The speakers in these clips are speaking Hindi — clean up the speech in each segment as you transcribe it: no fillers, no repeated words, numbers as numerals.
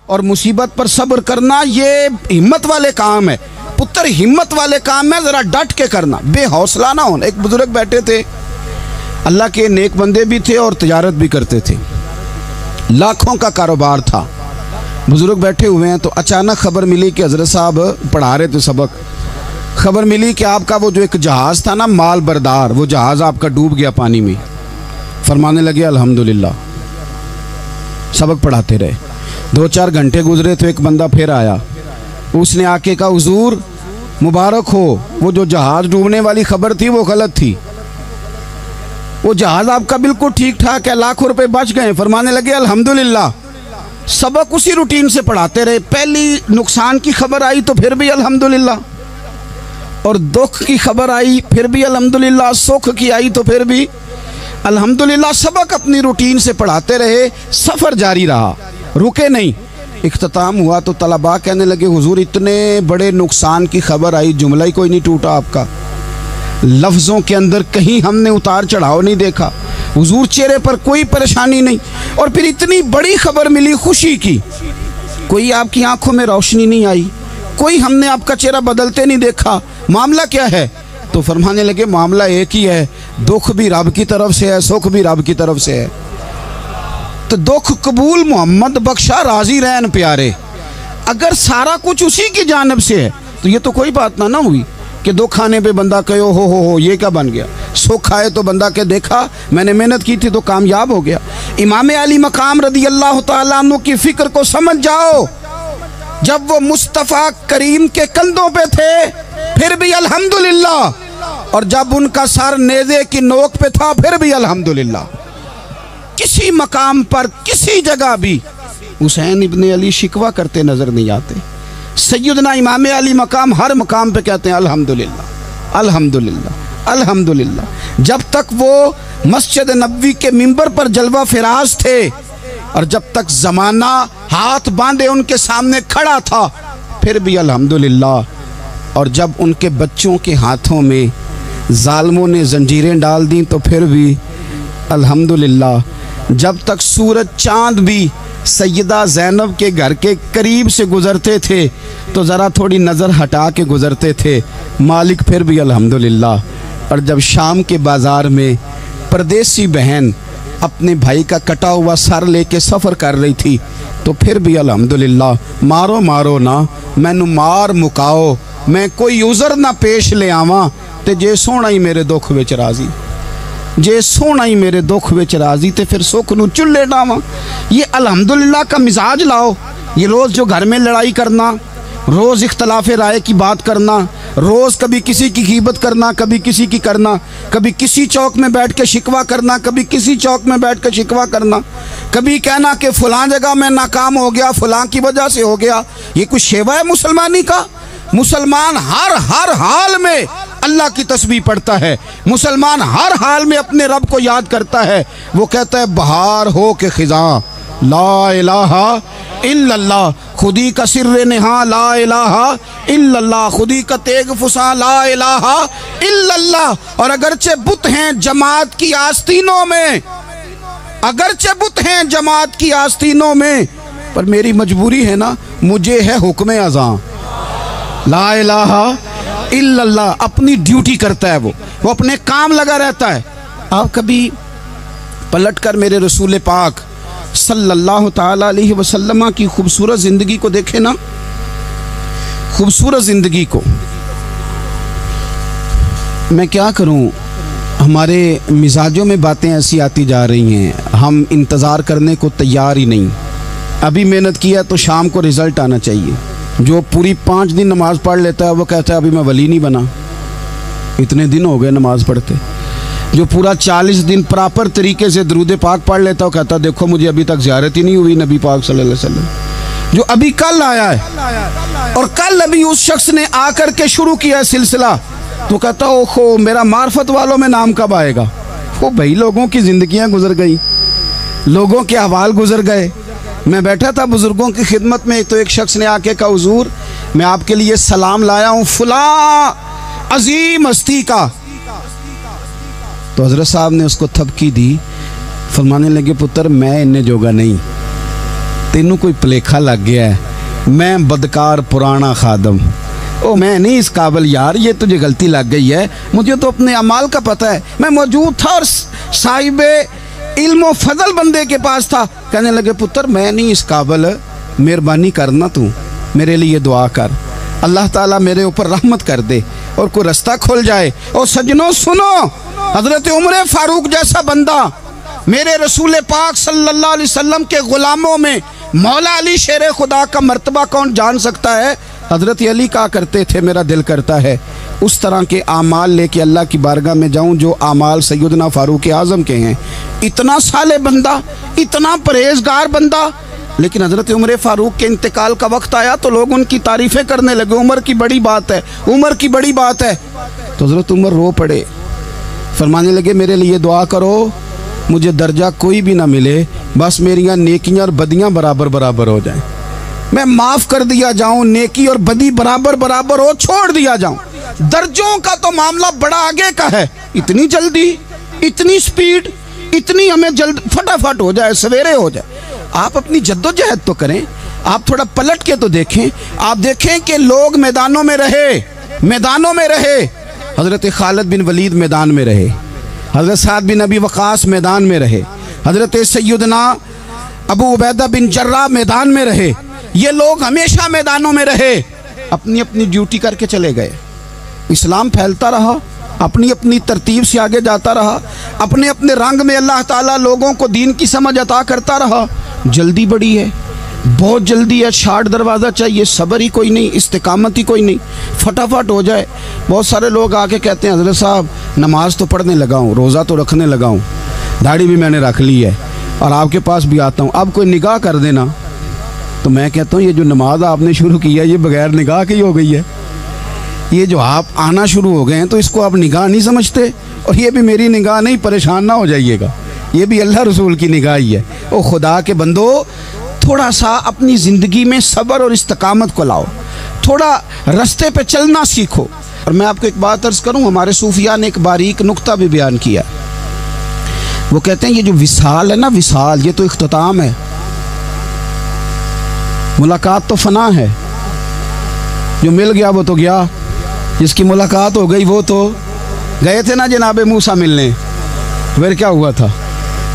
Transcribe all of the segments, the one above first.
और मुसीबत पर सब्र करना ये हिम्मत वाले काम है पुत्र, हिम्मत वाले काम है, ज़रा डट के करना, बेहौसला ना होना। एक बुजुर्ग बैठे थे, अल्लाह के नेक बंदे भी थे और तिजारत भी करते थे, लाखों का कारोबार था। बुजुर्ग बैठे हुए हैं तो अचानक खबर मिली कि हज़रत साहब पढ़ा रहे थे सबक, खबर मिली कि आपका वो जो एक जहाज़ था ना माल बरदार, वो जहाज़ आपका डूब गया पानी में। फरमाने लगे अल्हम्दुलिल्लाह। सबक पढ़ाते रहे, 2-4 घंटे गुजरे तो एक बंदा फिर आया, उसने आके कहा हुजूर मुबारक हो, वो जो जहाज़ डूबने वाली खबर थी वो गलत थी, वो जहाज़ आपका बिल्कुल ठीक ठाक है, लाखों रुपए बच गए। फरमाने लगे अल्हम्दुलिल्लाह। सबक उसी रूटीन से पढ़ाते रहे, पहली नुकसान की खबर आई तो फिर भी अल्हम्दुलिल्लाह, और दुख की खबर आई फिर भी अल्हम्दुलिल्लाह, सुख की आई तो फिर भी अल्हम्दुलिल्लाह। सबक अपनी रूटीन से पढ़ाते रहे, सफ़र जारी रहा, रुके नहीं। इख्तिताम हुआ तो तलबा कहने लगे हुजूर इतने बड़े नुकसान की खबर आई, जुमला ही कोई नहीं टूटा आपका, लफ्ज़ों के अंदर कहीं हमने उतार चढ़ाव नहीं देखा, हुजूर चेहरे पर कोई परेशानी नहीं, और फिर इतनी बड़ी खबर मिली खुशी की, कोई आपकी आंखों में रोशनी नहीं आई, कोई हमने आपका चेहरा बदलते नहीं देखा, मामला क्या है? तो फरमाने लगे मामला एक ही है, दुख भी रब की तरफ से है, सुख भी रब की तरफ से है। तो दुख कबूल मोहम्मद बख्शा राजी रहन प्यारे, अगर सारा कुछ उसी की जानिब से है तो ये तो कोई बात ना हुई कि दुख आने पे बंदा कहो हो ये क्या बन गया, सुख आए तो बंदा के देखा मैंने मेहनत की थी तो कामयाब हो गया। इमाम अली मकाम रदी अल्लाह तआला अन्हु की फिक्र को समझ जाओ, जब वो मुस्तफ़ा करीम के कंधों पे थे फिर भी अल्हम्दुलिल्लाह, और जब उनका सर नेज़े की नोक पे था फिर भी अल्हम्दुलिल्लाह। किसी मकाम पर किसी जगह भी हुसैन इब्ने अली शिकवा करते नजर नहीं आते। सैयदना इमाम अली मकाम हर मकाम पे कहते हैं अल्हम्दुलिल्लाह अल्हम्दुलिल्लाह अल्हम्दुलिल्लाह। जब तक वो मस्जिद नबवी के मिंबर पर जलवा फिराज थे और जब तक ज़माना हाथ बांधे उनके सामने खड़ा था फिर भी अल्हम्दुलिल्लाह, और जब उनके बच्चों के हाथों में जालिमों ने जंजीरें डाल दी तो फिर भी अल्हम्दुलिल्लाह। जब तक सूरज चांद भी सैयदा ज़ैनब के घर के करीब से गुज़रते थे तो ज़रा थोड़ी नज़र हटा के गुज़रते थे, मालिक फिर भी अल्हम्दुलिल्लाह। और जब शाम के बाज़ार में परदेसी बहन अपने भाई का कटा हुआ सर लेके सफ़र कर रही थी तो फिर भी अल्हम्दुलिल्लाह। मारो मारो ना मैनू मार मुकाओ, मैं कोई उज़र ना पेश ले आवां, ते जे सोना ही मेरे दुख विच राज़ी, जे सोना ही मेरे दुख विच राज़ी ते फिर सुख नू चुल्ले डावां। ये अल्हम्दुलिल्लाह का मिजाज लाओ। ये रोज़ जो घर में लड़ाई करना, रोज़ इख्तलाफ राय की बात करना, रोज़ कभी किसी की ग़ीबत करना, कभी किसी की करना, कभी किसी चौक में बैठ के शिकवा करना, कभी किसी चौक में बैठ के शिकवा करना, कभी कहना कि फ़लाँ जगह में नाकाम हो गया, फ़लाँ की वजह से हो गया। ये कुछ शेवा है मुसलमानी का? मुसलमान हर हाल में अल्लाह की तस्बीह पढ़ता है, मुसलमान हर हाल में अपने रब को याद करता है। वो कहता है बहार हो के खिज़ां ला इलाहा इल्लल्लाह, खुदी का सिर्रे नेहा ला इलाहा इल्लल्लाह, खुदी का तेग फुसा ला इलाहा इल्लल्लाह। और अगरचे बुत हैं जमात की आस्तीनों में, अगरचे बुत हैं जमात की आस्तीनों में, पर मेरी मजबूरी है ना, मुझे है हुक्म अज़ां ला इलाहा इल्लल्लाह। अपनी ड्यूटी करता है वो अपने काम लगा रहता है। आप कभी पलट कर मेरे रसूल पाक सल्लल्लाहु ताला अलैहि वसल्लम की खूबसूरत ज़िंदगी को देखें ना, खूबसूरत ज़िंदगी को। मैं क्या करूं, हमारे मिजाजों में बातें ऐसी आती जा रही हैं, हम इंतज़ार करने को तैयार ही नहीं। अभी मेहनत किया तो शाम को रिज़ल्ट आना चाहिए। जो पूरी 5 दिन नमाज़ पढ़ लेता है वो कहता है अभी मैं वली नहीं बना, इतने दिन हो गए नमाज़ पढ़ते। जो पूरा 40 दिन प्रॉपर तरीके से दरूद पाक पढ़ लेता है वो कहता है देखो मुझे अभी तक ज़ियारत ही नहीं हुई नबी पाक सल्लल्लाहु अलैहि वसल्लम। जो अभी कल आया है और कल अभी उस शख्स ने आकर के शुरू किया है सिलसिला, तो कहता ओहो मेरा मार्फत वालों में नाम कब आएगा। वो भाई लोगों की ज़िंदगियाँ गुजर गई, लोगों के अहवाल गुजर गए। मैं बैठा था बुज़ुर्गों की खिदमत में, तो एक शख्स ने आके कहा हुजूर मैं आपके लिए सलाम लाया हूँ फलां अजीम हस्ती का। तो हज़रत साहब ने उसको थपकी दी, फरमाने लगे पुत्र मैं इन्ने जोगा नहीं, तेनू कोई भुलेखा लग गया है, मैं बदकार पुराना खादम, ओ मैं नहीं इस काबिल यार, ये तुझे गलती लग गई है, मुझे तो अपने अमाल का पता है, मैं मौजूद था और साहिबे इल्म फजल बंदे के पास था। कहने लगे पुत्र मैं नहीं इस काबिल, मेहरबानी करना तू मेरे लिए दुआ कर, अल्लाह ताला मेरे ऊपर रहमत कर दे और कोई रास्ता खुल जाए। और सज्जनों सुनो, हजरत उमर फारूक जैसा बंदा, मेरे रसूल पाक सल्लल्लाहु अलैहि वसल्लम के गुलामों में मौला अली शेर खुदा का मर्तबा कौन जान सकता है। हजरत अली कहा करते थे मेरा दिल करता है उस तरह के आमाल लेके अल्लाह की बारगाह में जाऊं जो आमाल सैयदना फारूक आज़म के हैं। इतना साले बंदा, इतना परहेजगार बंदा, लेकिन हजरत उमर फारूक के इंतकाल का वक्त आया तो लोग उनकी तारीफ़ें करने लगे, उमर की बड़ी बात है, उमर की बड़ी बात है। तो हजरत उमर रो पड़े, फरमाने लगे मेरे लिए दुआ करो, मुझे दर्जा कोई भी ना मिले, बस मेरियां नेकियां और बदियां बराबर बराबर हो जाएं, मैं माफ़ कर दिया जाऊं, नेकी और बदी बराबर बराबर हो, छोड़ दिया जाऊं। दर्जों का तो मामला बड़ा आगे का है, इतनी जल्दी, इतनी स्पीड, इतनी हमें जल्द फटाफट हो जाए, सवेरे हो जाए। आप अपनी जद्दोजहद तो करें, आप थोड़ा पलट के तो देखें। आप देखें कि लोग मैदानों में रहे, मैदानों में रहे, हज़रत खालिद बिन वलीद मैदान में रहे, हज़रत साद बिन अबी वक़ास मैदान में रहे, हज़रत सैयदना अबू उबैदा बिन जर्राह मैदान में रहे। ये लोग हमेशा मैदानों में रहे, अपनी अपनी ड्यूटी करके चले गए। इस्लाम फैलता रहा, अपनी अपनी तरतीब से आगे जाता रहा, अपने अपने रंग में अल्लाह ताला लोगों को दीन की समझ अता करता रहा। जल्दी बड़ी है, बहुत जल्दी है, शार्ट दरवाज़ा चाहिए, सब्र ही कोई नहीं, इस्तिकामत ही कोई नहीं, फटाफट हो जाए। बहुत सारे लोग आके कहते हैं हज़रत साहब नमाज तो पढ़ने लगा हूँ, रोज़ा तो रखने लगा हूँ, दाढ़ी भी मैंने रख ली है और आपके पास भी आता हूँ, अब कोई निगाह कर देना। तो मैं कहता हूँ ये जो नमाज आपने शुरू की है ये बगैर निगाह की हो गई है, ये जो आप आना शुरू हो गए हैं तो इसको आप निगाह नहीं समझते, और ये भी मेरी निगाह नहीं, परेशान ना हो जाइएगा, ये भी अल्लाह रसूल की निगाह ही है। ओ खुदा के बंदो, थोड़ा सा अपनी ज़िंदगी में सब्र और इस्तिकामत को लाओ, थोड़ा रास्ते पे चलना सीखो। और मैं आपको एक बात अर्ज़ करूँ, हमारे सूफिया ने एक बारीक नुक्ता भी बयान किया। वो कहते हैं ये जो विसाल है ना, विसाल, ये तो इख्तिताम है, मुलाकात तो फना है, जो मिल गया वो तो गया, जिसकी मुलाकात हो गई वो तो गए थे ना जनाब मूसा मिलने, फिर क्या हुआ था,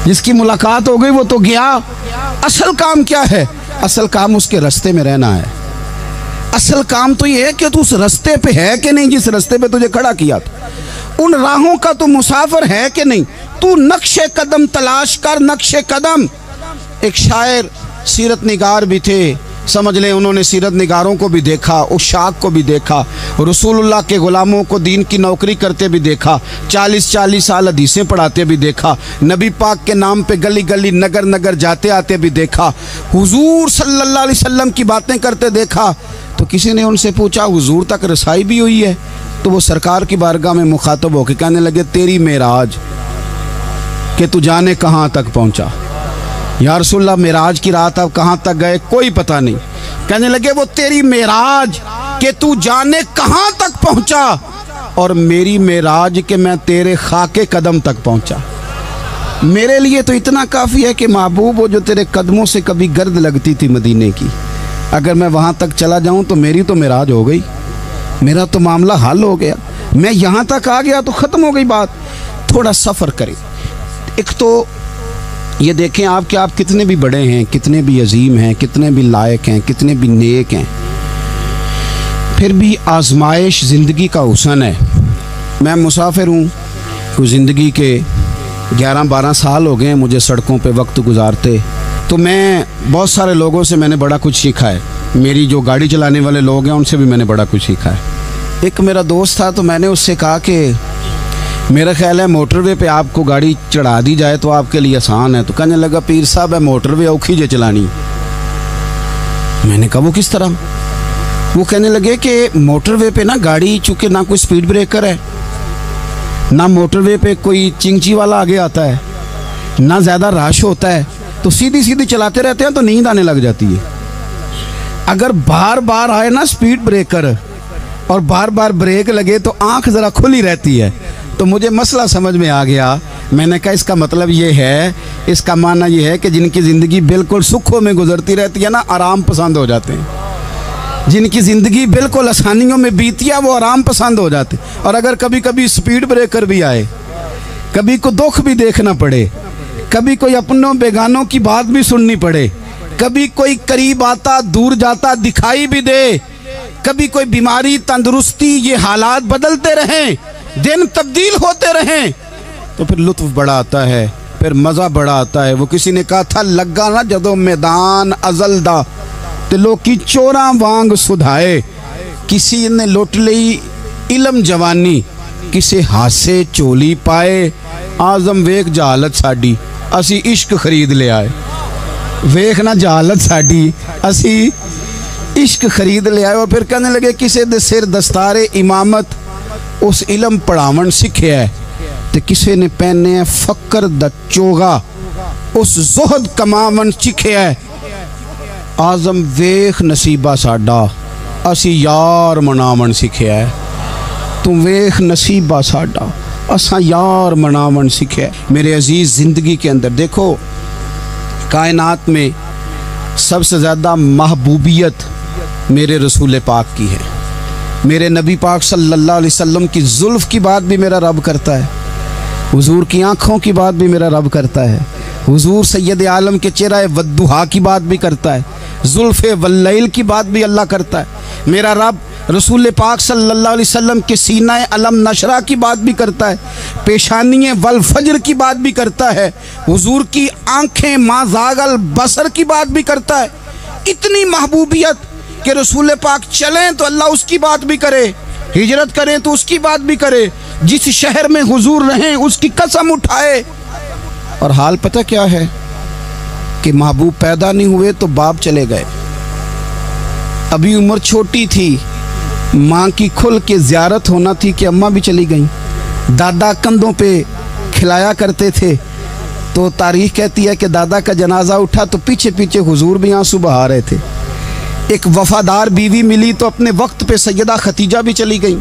जिसकी मुलाकात हो गई वो तो गया। असल काम क्या है? असल काम उसके रास्ते में रहना है। असल काम तो ये है कि तू उस रास्ते पे है कि नहीं, जिस रास्ते पे तुझे खड़ा किया था, उन राहों का तू मुसाफिर है कि नहीं, तू नक्शे कदम तलाश कर, नक्शे कदम। एक शायर सीरत निगार भी थे, समझ लें उन्होंने सीरत निगारों को भी देखा, उशाक को भी देखा, रसूलुल्लाह के गुलामों को दीन की नौकरी करते भी देखा, 40-40 साल हदीसें पढ़ाते भी देखा, नबी पाक के नाम पे गली गली नगर नगर जाते आते भी देखा, हुजूर सल्लल्लाहु अलैहि वसल्लम की बातें करते देखा। तो किसी ने उनसे पूछा हुजूर तक रसाई भी हुई है? तो वो सरकार की बारगाह में मुखातब होकर कहने लगे तेरी मेराज, कि तू जाने कहाँ तक पहुँचा। या रसूलल्लाह मेराज की रात अब कहाँ तक गए कोई पता नहीं। कहने लगे वो तेरी मेराज कि तू जाने कहाँ तक पहुँचा, और मेरी मेराज कि मैं तेरे खाके कदम तक पहुँचा। मेरे लिए तो इतना काफ़ी है कि महबूब, वो जो तेरे कदमों से कभी गर्द लगती थी मदीने की, अगर मैं वहाँ तक चला जाऊँ तो मेरी तो मेराज हो गई, मेरा तो मामला हल हो गया, मैं यहाँ तक आ गया तो ख़त्म हो गई बात। थोड़ा सफ़र करें। एक तो ये देखें आप कि आप कितने भी बड़े हैं, कितने भी अजीम हैं, कितने भी लायक हैं, कितने भी नेक हैं, फिर भी आजमाइश ज़िंदगी का हुस्न है। मैं मुसाफिर हूँ, तो ज़िंदगी के 11-12 साल हो गए हैं मुझे सड़कों पे वक्त गुजारते, तो मैं बहुत सारे लोगों से मैंने बड़ा कुछ सीखा है। मेरी जो गाड़ी चलाने वाले लोग हैं उनसे भी मैंने बड़ा कुछ सीखा है। एक मेरा दोस्त था, तो मैंने उससे कहा कि मेरा ख्याल है मोटरवे पे आपको गाड़ी चढ़ा दी जाए तो आपके लिए आसान है। तो कहने लगा पीर साहब है मोटरवे औखी जे चलानी। मैंने कहा वो किस तरह? वो कहने लगे कि मोटरवे पे ना गाड़ी, चूँकि ना कोई स्पीड ब्रेकर है, ना मोटरवे पे कोई चिंची वाला आगे आता है, ना ज़्यादा रश होता है, तो सीधी सीधी चलाते रहते हैं तो नींद आने लग जाती है। अगर बार बार आए ना स्पीड ब्रेकर और बार बार ब्रेक लगे तो आँख ज़रा खुली रहती है। तो मुझे मसला समझ में आ गया। मैंने कहा इसका मतलब ये है इसका माना यह है कि जिनकी ज़िंदगी बिल्कुल सुखों में गुजरती रहती है ना, आराम पसंद हो जाते हैं। जिनकी ज़िंदगी बिल्कुल आसानियों में बीती है वो आराम पसंद हो जाते। और अगर कभी कभी स्पीड ब्रेकर भी आए, कभी को दुख भी देखना पड़े, कभी कोई अपनों बेगानों की बात भी सुननी पड़े, कभी कोई करीब आता दूर जाता दिखाई भी दे, कभी कोई बीमारी तंदुरुस्ती, ये हालात बदलते रहें, दिन तब्दील होते रहें, तो फिर लुत्फ बड़ा आता है, फिर मज़ा बड़ा आता है। वो किसी ने कहा था, लगा ना जदों मैदान अजल दा ते लोकी चोरां वांग सुधाए। किसी ने लुट ली इलम जवानी, किसे हासे चोली पाए। आजम वेख जहालत साडी, असी इश्क खरीद ले आए। वेख ना जहालत साडी, असी इश्क खरीद ले आए। और फिर कहने लगे, किसे दे सिर दस्तारे इमामत, उस इलम पढ़ावन सीखे है, तो किसी ने पहने फकर द चोगा, उस जोहद कमावन सीखे है। आजम वेख नसीबा साडा, असी यार मनावन सीखे है। तू वेख नसीबा साडा, असा यार मनावन सीखे है। मेरे अजीज, ज़िंदगी के अंदर देखो, कायनात में सबसे ज़्यादा महबूबियत मेरे रसूल पाक की है। मेरे नबी पाक सल्लल्लाहु अलैहि वसल्लम की जुल्फ़ की बात भी मेरा रब करता है, हुजूर की आँखों की बात भी मेरा रब करता है, हुजूर सैयद आलम के चेहरा वद्दुहा की बात भी करता है, जुल्फ़े वल्लैल की बात भी अल्लाह करता है। मेरा रब रसूल पाक सल्लल्लाहु अलैहि वसल्लम के सीना अलम नशरा की बात भी करता है, पेशानी वल फजर की बात भी करता है, हुजूर की आँखें माज़ागल बसर की बात भी करता है। इतनी महबूबियत कि रसूल पाक चलें तो अल्लाह उसकी बात भी करे, हिजरत करें तो उसकी बात भी करे, जिस शहर में हुजूर रहें उसकी कसम उठाए। और हाल पता क्या है कि महबूब पैदा नहीं हुए तो बाप चले गए। अभी उम्र छोटी थी, माँ की खुल के ज़ियारत होना थी कि अम्मा भी चली गई। दादा कंधों पे खिलाया करते थे, तो तारीख कहती है कि दादा का जनाजा उठा तो पीछे पीछे हुजूर भी आंसू बहा रहे थे। एक वफादार बीवी मिली तो अपने वक्त पे सैयदा खतीजा भी चली गई।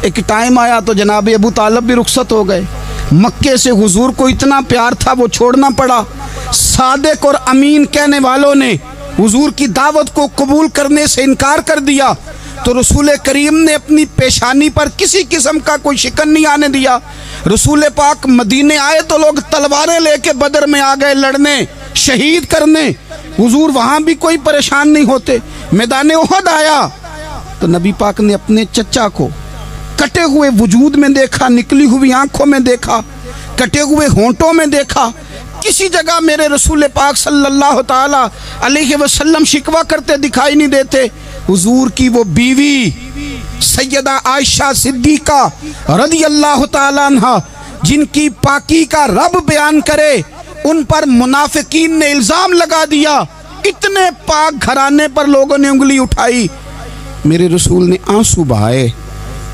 एक टाइम आया तो जनाब अबू तालब भी रुखसत हो गए। मक्के से हुजूर को इतना प्यार था वो छोड़ना पड़ा। सादिक और अमीन कहने वालों ने हुजूर की दावत को कबूल करने से इनकार कर दिया, तो रसूल करीम ने अपनी पेशानी पर किसी किस्म का कोई शिकन नहीं आने दिया। रसूल पाक मदीने आए तो लोग तलवारें लेके बदर में आ गए लड़ने, शहीद करने। हुजूर वहाँ भी कोई परेशान नहीं होते। मैदान उहद आया तो नबी पाक ने अपने चचा को कटे हुए वजूद में देखा, निकली हुई आंखों में देखा, कटे हुए होंठों में देखा। किसी जगह मेरे रसूल पाक सल्लल्लाहु ताला अलैहि वसल्लम शिकवा करते दिखाई नहीं देते। हुजूर की वो बीवी सैयदा आयशा सिद्दीका रदियल्लाहु ताला अन्हा, जिनकी पाकी का रब बयान करे, उन पर मुनाफिकीन ने इल्ज़ाम लगा दिया। इतने पाक घराने पर लोगों ने उंगली उठाई। मेरे रसूल ने आंसू बहाए,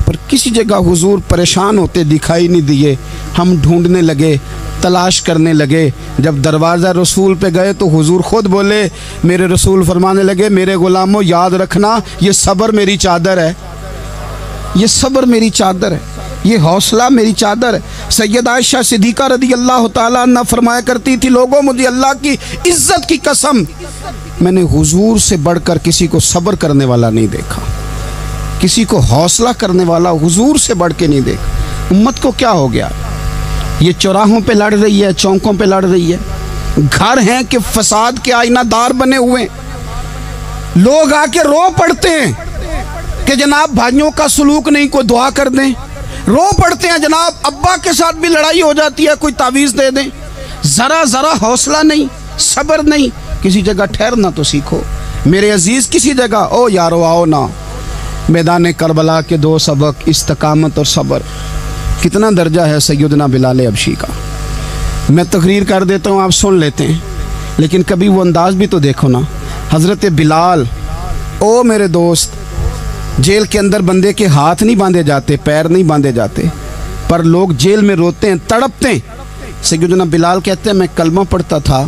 पर किसी जगह हुजूर परेशान होते दिखाई नहीं दिए। हम ढूंढने लगे, तलाश करने लगे। जब दरवाज़ा रसूल पे गए तो हुजूर खुद बोले, मेरे रसूल फरमाने लगे, मेरे गुलामों याद रखना, ये सब्र मेरी चादर है, ये सब्र मेरी चादर है, ये हौसला मेरी चादर है। सैयदा आयशा सिद्दीका रदियल्लाहु ताला अन्हा फरमाया करती थी, लोगों मुझे अल्लाह की इज्जत की कसम, मैंने हुजूर से बढ़कर किसी को सब्र करने वाला नहीं देखा, किसी को हौसला करने वाला हुजूर से बढ़ के नहीं देखा। उम्मत को क्या हो गया? ये चौराहों पे लड़ रही है, चौकों पे लड़ रही है, घर हैं कि फसाद के आईनादार बने हुए। लोग आके रो पड़ते हैं कि जनाब भाइयों का सलूक नहीं, कोई दुआ कर दें। रो पड़ते हैं जनाब अब्बा के साथ भी लड़ाई हो जाती है, कोई तावीज़ दे दें। ज़रा ज़रा हौसला नहीं, सब्र नहीं। किसी जगह ठहरना तो सीखो मेरे अजीज़, किसी जगह ओ यारो आओ ना। मैदान करबला के दो सबक, इस्तकामत और सब्र। कितना दर्जा है सैयदना बिलाल हबशी का। मैं तकरीर कर देता हूँ, आप सुन लेते हैं, लेकिन कभी वो अंदाज़ भी तो देखो ना। हज़रत बिलाल, ओ मेरे दोस्त, जेल के अंदर बंदे के हाथ नहीं बांधे जाते, पैर नहीं बांधे जाते, पर लोग जेल में रोते हैं, तड़पते हैं। सैयदना बिलाल कहते हैं, मैं कलमा पढ़ता था,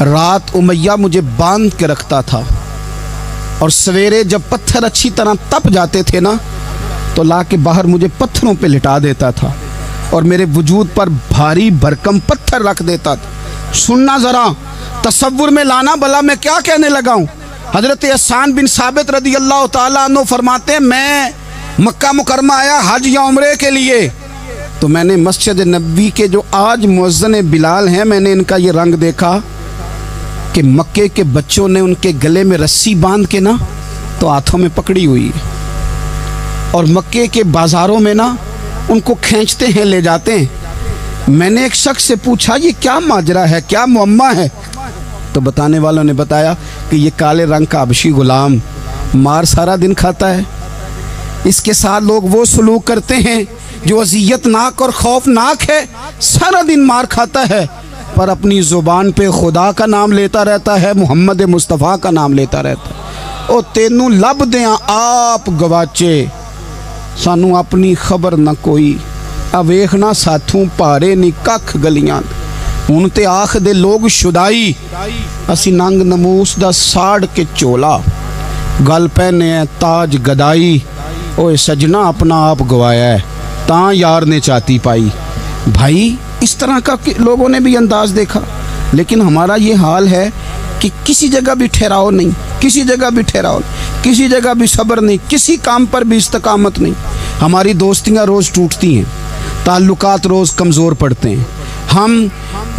रात उमैया मुझे बांध के रखता था, और सवेरे जब पत्थर अच्छी तरह तप जाते थे ना, तो ला के बाहर मुझे पत्थरों पे लिटा देता था और मेरे वजूद पर भारी भरकम पत्थर रख देता था। सुनना ज़रा, तसव्वुर में लाना भला मैं क्या कहने लगा हूँ। हज़रत हसन बिन साबित रदी अल्लाह ताला अन्हु फरमाते हैं, मैं मक्का मुकरमा आया हज या उम्रे के लिए, तो मैंने मस्जिद नबी के जो आज मुअज्जिन बिलाल हैं, मैंने इनका ये रंग देखा कि मक्के के बच्चों ने उनके गले में रस्सी बांध के ना तो हाथों में पकड़ी हुई, और मक्के के बाज़ारों में ना उनको खींचते हैं, ले जाते हैं। मैंने एक शख्स से पूछा ये क्या माजरा है, क्या मुअम्मा है, तो बताने वालों ने बताया कि ये काले रंग का हबशी गुलाम मार सारा दिन खाता है, इसके साथ लोग वो सलूक करते हैं जो अज़ियतनाक और खौफनाक है, सारा दिन मार खाता है पर अपनी ज़ुबान पे खुदा का नाम लेता रहता है, मोहम्मद मुस्तफ़ा का नाम लेता रहता है। ओ तेनू लब दें आप गवाचे, सानू अपनी खबर न कोई, अवेखना साथों पारे नी कख गलियां, हुण ते आख दे लोग शुदाई, असी नंग नमूस दा साड़ के चोला, गल पहने है ताज गदाई, ओए सजना अपना आप गवाया है तां यार ने चाती पाई। भाई इस तरह का लोगों ने भी अंदाज देखा, लेकिन हमारा ये हाल है कि किसी जगह भी ठहराव नहीं, किसी जगह भी ठहराव, किसी जगह भी सब्र नहीं, किसी काम पर भी इस्तकामत नहीं। हमारी दोस्तियाँ रोज़ टूटती हैं, ताल्लुकात रोज़ कमज़ोर पड़ते हैं, हम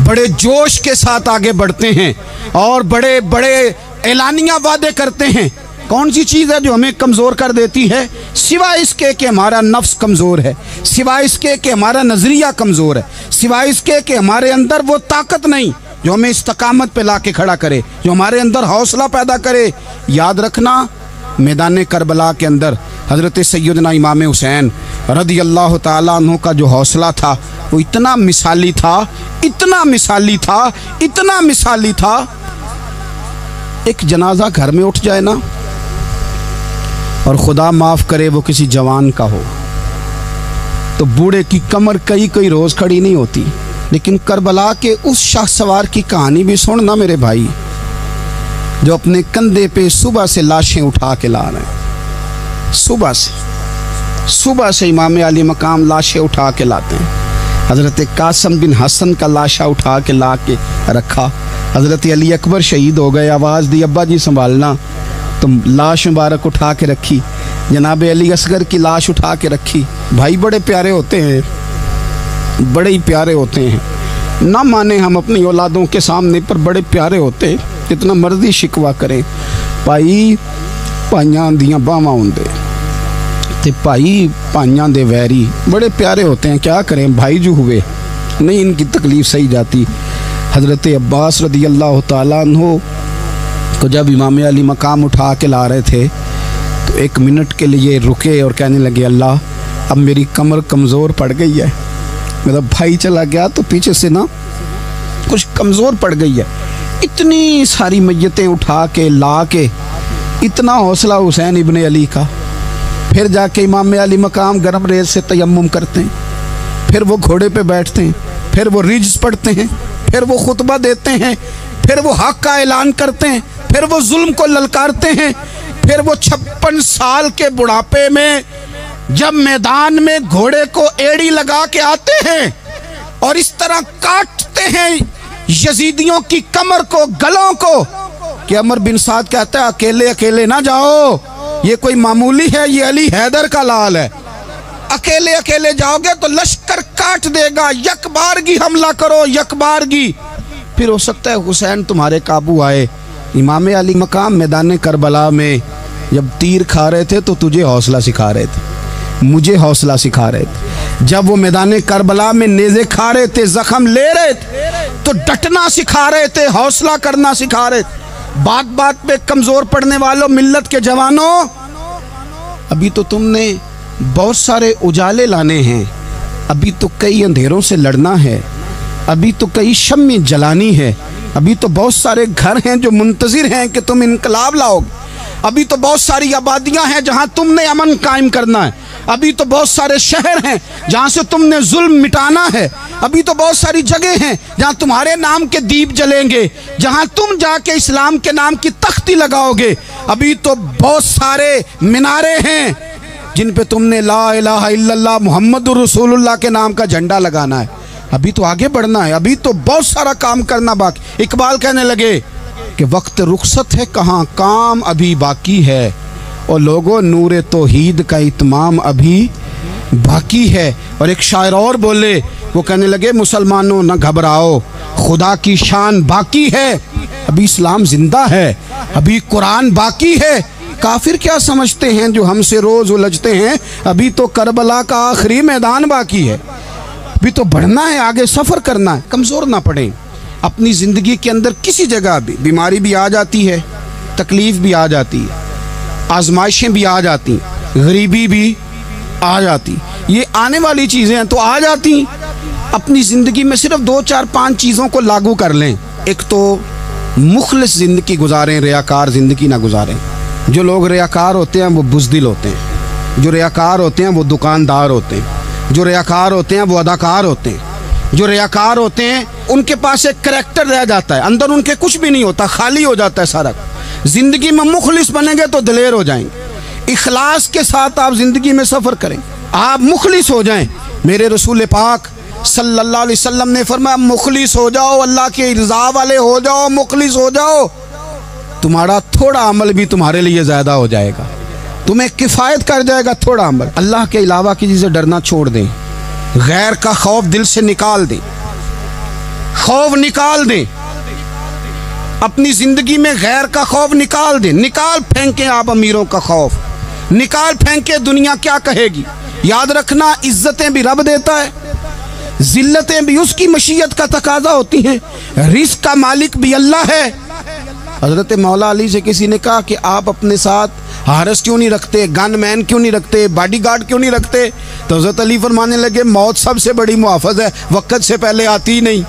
बड़े जोश के साथ आगे बढ़ते हैं और बड़े बड़े ऐलानिया वादे करते हैं। कौन सी चीज़ है जो हमें कमज़ोर कर देती है? सिवाय इसके कि हमारा नफ्स कमज़ोर है, सिवाय इसके कि हमारा नज़रिया कमज़ोर है, सिवाय इसके कि हमारे अंदर वो ताकत नहीं जो हमें इस्तकामत पे ला के खड़ा करे, जो हमारे अंदर हौसला पैदा करे। याद रखना, मैदान करबला के अंदर हज़रत सैयदना इमाम हुसैन रदी अल्लाह ताला अन्हु का जो हौसला था वो इतना मिसाली था, इतना मिसाली था, इतना मिसाली था। एक जनाजा घर में उठ जाए ना, और खुदा माफ़ करे वो किसी जवान का हो, तो बूढ़े की कमर कई कई रोज़ खड़ी नहीं होती। लेकिन करबला के उस शाहसवार की कहानी भी सुनना मेरे भाई, जो अपने कंधे पे सुबह से लाशें उठा के ला रहे हैं, सुबह से इमाम अली मकाम लाशें उठा के लाते हैं। हज़रत कासिम बिन हसन का लाशा उठा के ला के रखा, हज़रत अली अकबर शहीद हो गए, आवाज़ दी अब्बा जी संभालना, तो लाश मुबारक उठा के रखी, जनाब अली असगर की लाश उठा के रखी। भाई बड़े प्यारे होते हैं, बड़े ही प्यारे होते हैं, ना माने हम अपनी औलादों के सामने, पर बड़े प्यारे होते हैं, जितना मर्जी शिकवा करें। भाई भाइयां दियां बावां होंदे ते भाई भाइयां दे वैरी बड़े प्यारे होते हैं, क्या करें भाई जो हुए नहीं इनकी तकलीफ़ सही जाती। हज़रत अब्बास रदी अल्लाह ताला अन्हु को जब इमाम अली मकाम उठा के ला रहे थे तो एक मिनट के लिए रुके और कहने लगे, अल्लाह अब मेरी कमर कमज़ोर पड़ गई है, मेरा भाई चला गया तो पीछे से ना कुछ कमज़ोर पड़ गई है। इतनी सारी मैयतें उठा के ला के, इतना हौसला हुसैन इब्ने अली का। फिर जाके इमाम अली मकाम गर्म रेत से तयम्मुम करते हैं, फिर वो घोड़े पे बैठते हैं, फिर वो रिज्स पढ़ते हैं, फिर वो खुतबा देते हैं, फिर वो हक का ऐलान करते हैं, फिर वो जुल्म को ललकारते हैं, फिर वो 56 साल के बुढ़ापे में जब मैदान में घोड़े को एड़ी लगा के आते हैं और इस तरह काटते हैं यजीदियों की कमर को, गलों को, कि अमर बिन साद कहता है अकेले अकेले ना जाओ, ये कोई मामूली है, ये अली हैदर का लाल है, अकेले अकेले जाओगे तो लश्कर काट देगा, यकबारगी हमला करो, यकबारगी। फिर हो सकता है हुसैन तुम्हारे काबू आए। इमाम अली मकाम मैदान करबला में जब तीर खा रहे थे तो तुझे हौसला सिखा रहे थे, मुझे हौसला सिखा रहे थे। जब वो मैदान करबला में नेज़े खा रहे थे, जख्म ले रहे थे, तो डटना सिखा रहे थे, हौसला करना सिखा रहे थे। बात बात पे कमज़ोर पड़ने वालों, मिल्लत के जवानों, अभी तो तुमने बहुत सारे उजाले लाने हैं, अभी तो कई अंधेरों से लड़ना है, अभी तो कई शम्में जलानी है, अभी तो बहुत सारे घर हैं जो मुंतज़िर हैं कि तुम इनकलाब लाओगे, अभी तो बहुत सारी आबादियां हैं जहां तुमने अमन कायम करना है, अभी तो बहुत सारे शहर हैं जहां से तुमने जुल्म मिटाना है, अभी तो बहुत सारी जगह हैं जहां तुम्हारे नाम के दीप जलेंगे, जहां तुम जाके इस्लाम के नाम की तख्ती लगाओगे, अभी तो बहुत सारे मीनारे हैं जिन पे तुमने ला इलाहा इल्लल्लाह मुहम्मदुर रसूलुल्लाह के नाम का झंडा लगाना है। अभी तो आगे बढ़ना है, अभी तो बहुत सारा काम करना बाकी। इकबाल कहने लगे कि वक्त रुखसत है कहाँ, काम अभी बाकी है, और लोगों नूरे तौहीद का इत्माम अभी बाकी है। और एक शायर और बोले, वो कहने लगे मुसलमानों न घबराओ, खुदा की शान बाकी है, अभी इस्लाम जिंदा है, अभी कुरान बाकी है। काफिर क्या समझते हैं जो हमसे रोज उलझते हैं, अभी तो करबला का आखिरी मैदान बाकी है, अभी तो बढ़ना है, आगे सफर करना है। कमजोर ना पड़े। अपनी जिंदगी के अंदर किसी जगह भी बीमारी भी आ जाती है, तकलीफ भी आ जाती है, आजमाइशें भी आ जाती, गरीबी भी आ जाती, ये आने वाली चीजें हैं तो आ जाती। अपनी जिंदगी में सिर्फ 2 4 5 चीजों को लागू कर लें। एक तो मुखलिस जिंदगी गुजारें, रियाकार जिंदगी ना गुजारें। जो लोग रियाकार होते हैं वो बुज़दिल होते हैं, जो रियाकार होते हैं वो दुकानदार होते हैं, जो रियाकार होते हैं वो अदाकार होते हैं, जो रियाकार होते हैं उनके पास एक करैक्टर रह जाता है, अंदर उनके कुछ भी नहीं होता, खाली हो जाता है सारा। जिंदगी में मुखलिस बनेंगे तो दिलेर हो जाएंगे। इखलास के साथ आप जिंदगी में सफर करें, आप मुखलिस हो जाएं। मेरे रसूल पाक सल्लल्लाहु अलैहि वसल्लम ने फरमाया, मुखलिस हो जाओ, अल्लाह के रज़ा वाले हो जाओ, मुखलिस हो जाओ, तुम्हारा थोड़ा अमल भी तुम्हारे लिए ज्यादा हो जाएगा, तुम्हें किफायत कर जाएगा थोड़ा अमल। अल्लाह के अलावा किसी से डरना छोड़ दें, गैर का खौफ दिल से निकाल दें, खौफ निकाल दें, अपनी जिंदगी में गैर का खौफ निकाल दें। निकाल फेंके आप अमीरों का खौफ, निकाल फेंके दुनिया क्या कहेगी। याद रखना, इज्जतें भी रब देता है, जिल्लतें भी उसकी मशीयत का तकाजा होती हैं, रिस्क का मालिक भी अल्लाह है। हजरत मौला अली से किसी ने कहा कि आप अपने साथ हारस क्यों नहीं रखते, गन मैन क्यों नहीं रखते, बॉडीगार्ड क्यों नहीं रखते? तो हजरत अली फरमाने लगे, मौत सबसे बड़ी मुहाफ़िज़ है, वक़्त से पहले आती नहीं,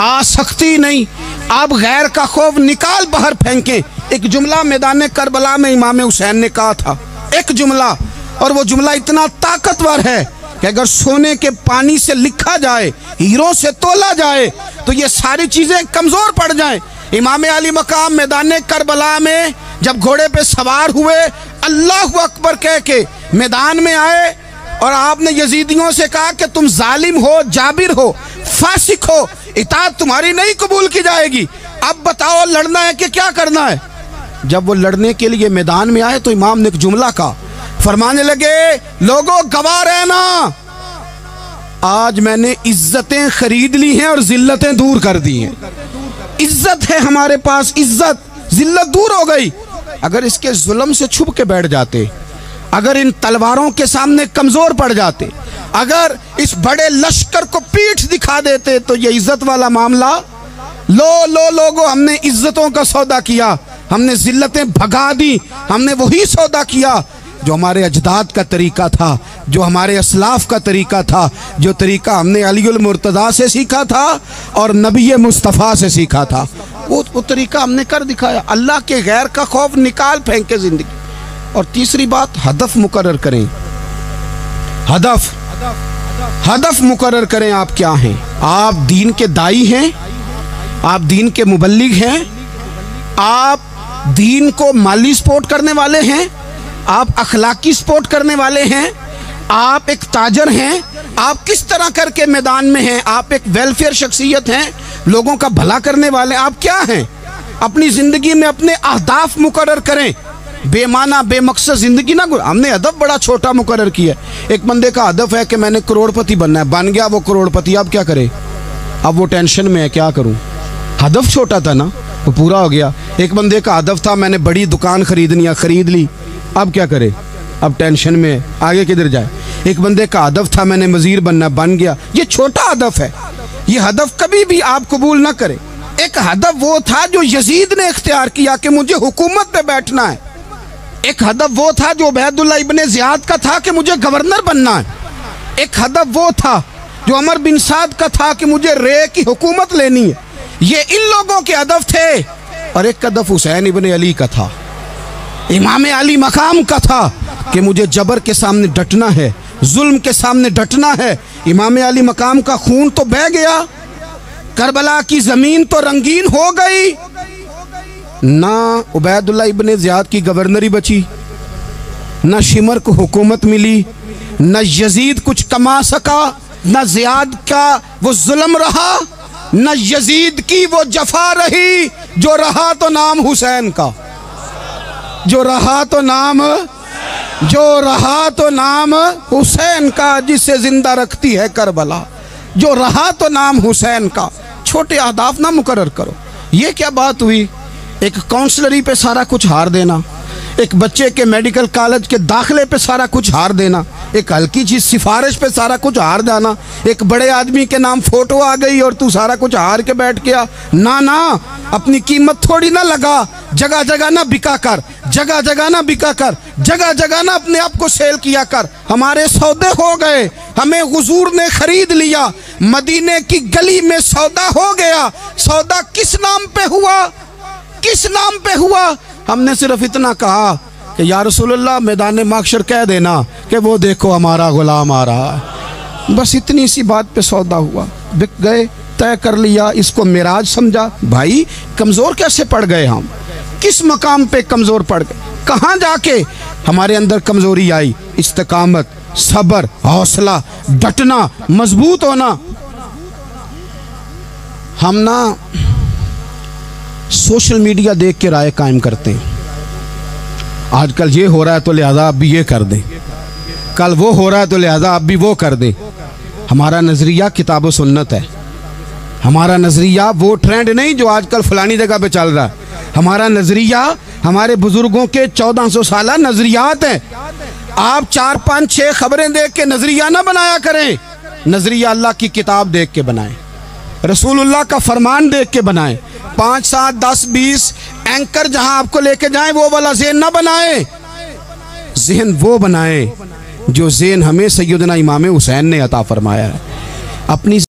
आ सकती नहीं। आप गैर का खौफ निकाल बाहर फेंकें। एक जुमला मैदान करबला में इमाम हुसैन ने कहा था, एक जुमला, और वो जुमला इतना ताकतवर है कि अगर सोने के पानी से लिखा जाए, हीरों से तोला जाए, तो ये सारी चीजें कमजोर पड़ जाएं। इमाम अली मकाम मैदान करबला में जब घोड़े पे सवार हुए, अल्लाहु अकबर कह के मैदान में आए, और आपने यजीदियों से कहा कि तुम जालिम हो, जाबिर हो, फासिक हो, इताअत तुम्हारी नहीं कबूल की जाएगी, अब बताओ लड़ना है कि क्या करना है। जब वो लड़ने के लिए मैदान में आए तो इमाम ने एक जुमला कहा, फरमाने लगे, लोगों गवाह रहना, आज मैंने इज्जतें खरीद ली हैं और जिल्लतें दूर कर दी हैं। इज्जत है हमारे पास, इज्जत, जिल्लत दूर हो गई। अगर इसके जुल्म से छुप के बैठ जाते, अगर इन तलवारों के सामने कमजोर पड़ जाते, अगर इस बड़े लश्कर को पीठ दिखा देते, तो ये इज्जत वाला मामला, लोगों हमने इज्जतों का सौदा किया, हमने जिल्लतें भगा दी, हमने वही सौदा किया जो हमारे अजदाद का तरीका था, जो हमारे असलाफ का तरीका था, जो तरीका हमने अलीउल मुर्तज़ा से सीखा था और नबी मुस्तफ़ा से सीखा था, वो तरीका हमने कर दिखाया। अल्लाह के गैर का खौफ निकाल फेंके जिंदगी। और तीसरी बात, हदफ मुकर्रर करें, हदफ मुकर्रर करें। आप क्या हैं? आप दीन के दाई हैं, आप दीन के मुबल्लिग हैं, आप दीन को माली सपोर्ट करने वाले हैं, आप अखलाकी सपोर्ट करने वाले हैं, आप एक ताजर हैं, आप किस तरह करके मैदान में हैं, आप एक वेलफेयर शख्सियत हैं, लोगों का भला करने वाले, आप क्या हैं? अपनी जिंदगी में अपने अहदाफ मुकर्रर करें। बेमाना बेमकसद जिंदगी ना, हमने हदफ बड़ा छोटा मुकर्रर किया। एक बंदे का हदफ है कि मैंने करोड़पति बनना है, बन गया वो करोड़पति, अब क्या करे? अब वो टेंशन में है, क्या करूं? हदफ छोटा था ना, वो पूरा हो गया। एक बंदे का हदफ था मैंने बड़ी दुकान खरीदनी है, खरीद ली, अब क्या करे? अब टेंशन में, आगे किधर जाए? एक बंदे का हदफ था मैंने वजीर बनना, बन गया, ये छोटा हदफ है, ये हदफ कभी भी आप कबूल ना करें। एक हदफ वो था जो यजीद ने इख्तियार किया कि मुझे हुकूमत पे बैठना है। एक हदफ वो था जो उबैदुल्लाह इब्ने ज़ियाद का था कि मुझे गवर्नर बनना है। एक हदफ वो था जो अमर बिन साद का था कि मुझे रे की हुकूमत लेनी है। ये इन लोगों के हदफ थे। और एक हदफ हुसैन इब्ने अली का था, इमाम अली मकाम का था कि मुझे जबर के सामने डटना है, जुल्म के सामने डटना है। इमाम अली मकाम का खून तो बह गया, करबला की जमीन तो रंगीन हो गई, ना उबैदुल्लाह इब्ने ज़ियाद की गवर्नरी बची, ना शिमर को हुकूमत मिली, ना यजीद कुछ कमा सका, न ज़ियाद का वो जुल्म रहा, न यजीद की वो जफा रही, जो रहा तो नाम हुसैन का, जो रहा तो नाम हुसैन का, जिसे जिंदा रखती है करबला, जो रहा तो नाम हुसैन का। छोटे अहदाफ ना मुकर्रर करो। ये क्या बात हुई? एक काउंसलरी पे सारा कुछ हार देना, एक बच्चे के मेडिकल कॉलेज के दाखिले पे सारा कुछ हार देना, एक हल्की चीज सिफारिश पे सारा कुछ हार जाना, एक बड़े आदमी के नाम फोटो आ गई और तू सारा कुछ हार के बैठ गया। ना ना, अपनी कीमत थोड़ी ना लगा, जगह जगह ना बिका कर, जगह जगह ना बिका कर, जगह जगह ना अपने आप को सेल किया कर। हमारे सौदे हो गए, हमें हुजूर ने खरीद लिया, मदीने की गली में सौदा हो गया। सौदा किस नाम पे हुआ? किस नाम पे हुआ? हमने सिर्फ इतना कहा कि या रसूलल्लाह मैदान माशर कह देना कि वो देखो हमारा गुलाम आ रहा है। बस इतनी सी बात पे सौदा हुआ, बिक गए, तय कर लिया, इसको मिराज समझा। भाई कमज़ोर कैसे पड़ गए हम? किस मकाम पे कमज़ोर पड़ गए? कहाँ जाके हमारे अंदर कमज़ोरी आई? इस्तिकामत, सब्र, हौसला, डटना, मजबूत होना। हम ना सोशल मीडिया देख के राय कायम करते हैं। आजकल ये हो रहा है तो लिहाजा आप भी ये कर दें, कल वो हो रहा है तो लिहाजा आप भी वो कर दें। हमारा नज़रिया किताब व सुन्नत है। हमारा नज़रिया वो ट्रेंड नहीं जो आजकल फलानी जगह पे चल रहा है। हमारा नज़रिया हमारे बुजुर्गों के 1400 साला नज़रियात हैं। आप 4, 5, 6 खबरें देख के नज़रिया ना बनाया करें। नज़रिया अल्लाह की किताब देख के बनाएं, रसूलुल्लाह का फरमान देख के बनाएं। 5, 7, 10, 20 एंकर जहां आपको लेके जाएं वो वाला ज़हन ना बनाएं। ज़हन वो बनाएं जो ज़हन हमें सैयदना इमाम हुसैन ने अता फरमाया है। अपनी